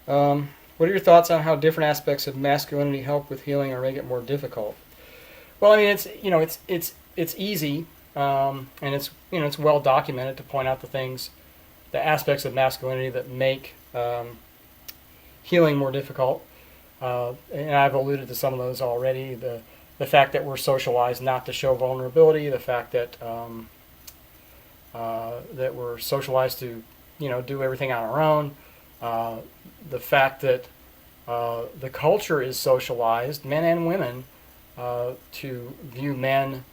What are your thoughts on how different aspects of masculinity help with healing or make it more difficult? Well, I mean, it's easy, and it's well documented to point out the aspects of masculinity that make healing more difficult. And I've alluded to some of those already. The fact that we're socialized not to show vulnerability, the fact that we're socialized to do everything on our own, the fact that the culture is socialized, men and women, to view men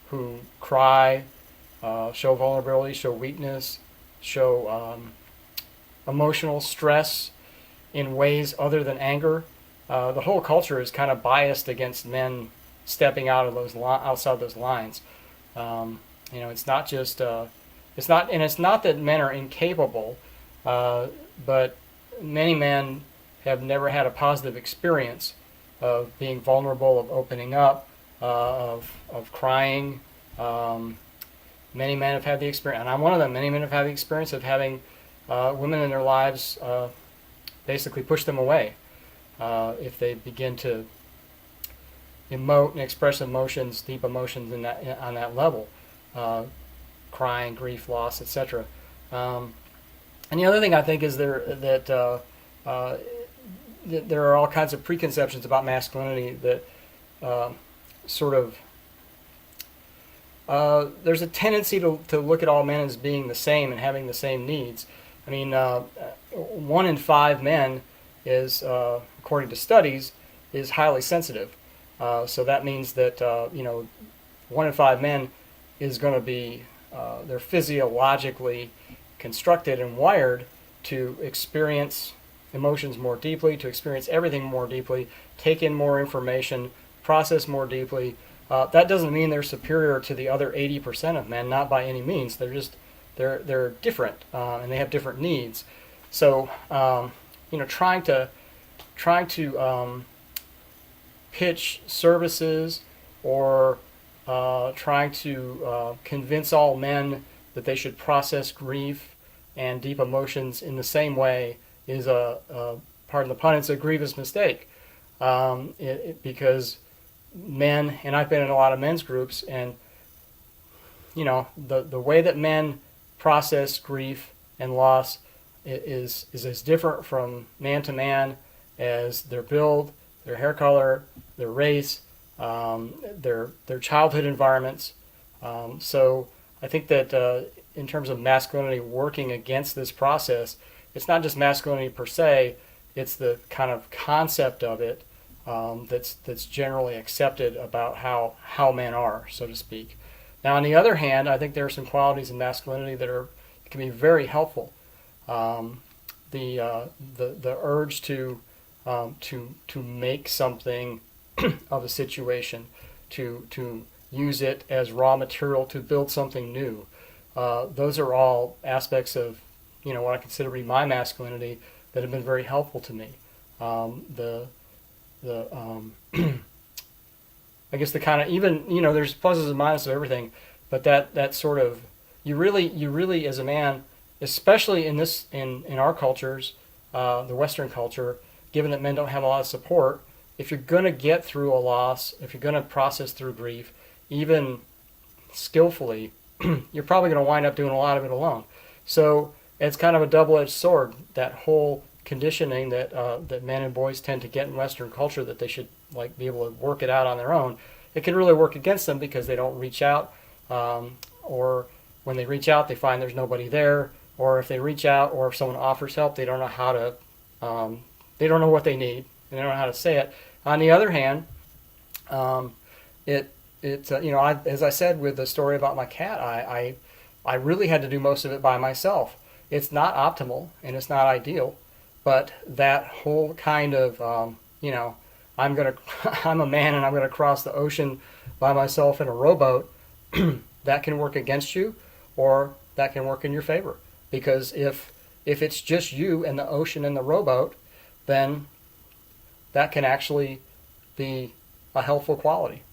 who cry, show vulnerability, show weakness, show emotional stress in ways other than anger. The whole culture is kind of biased against men stepping out of outside those lines. It's not just it's not that men are incapable, but many men have never had a positive experience of being vulnerable, of opening up, of crying. Many men have had the experience, and I'm one of them. Many men have had the experience of having women in their lives basically push them away if they begin to emote and express emotions, deep emotions on that level, crying, grief, loss, etc. And the other thing I think is that there are all kinds of preconceptions about masculinity that sort of there's a tendency to look at all men as being the same and having the same needs. I mean, 1 in 5 men is, according to studies, is highly sensitive. So that means that 1 in 5 men is going to be they're physiologically constructed and wired to experience emotions more deeply, to experience everything more deeply, take in more information, process more deeply. That doesn't mean they're superior to the other 80% of men, not by any means. They're different, and they have different needs. So trying to pitch services or trying to convince all men that they should process grief and deep emotions in the same way is pardon the pun, it's a grievous mistake. Because men, and I've been in a lot of men's groups, and the way that men process grief and loss is as different from man to man as their build, their hair color, their race, their childhood environments. So I think that in terms of masculinity working against this process, it's not just masculinity per se, it's the kind of concept of it that's generally accepted about how men are, so to speak. Now, on the other hand, I think there are some qualities in masculinity that can be very helpful. The urge to make something of a situation, to use it as raw material to build something new. Those are all aspects of what I consider to be my masculinity that have been very helpful to me. I guess the kind of, even there's pluses and minuses of everything, but that sort of you really as a man, especially in our cultures, the Western culture, given that men don't have a lot of support, if you're going to get through a loss, if you're going to process through grief, even skillfully, you're probably going to wind up doing a lot of it alone. So it's kind of a double-edged sword, that whole conditioning that men and boys tend to get in Western culture, that they should be able to work it out on their own. It can really work against them because they don't reach out, or when they reach out, they find there's nobody there, or if they reach out, or if someone offers help, they don't know how to, they don't know what they need, and they don't know how to say it. On the other hand, as I said with the story about my cat, I really had to do most of it by myself. It's not optimal and it's not ideal, but that whole kind of I'm a man and I'm gonna cross the ocean by myself in a rowboat, that can work against you, or that can work in your favor. Because if it's just you and the ocean and the rowboat, then that can actually be a helpful quality.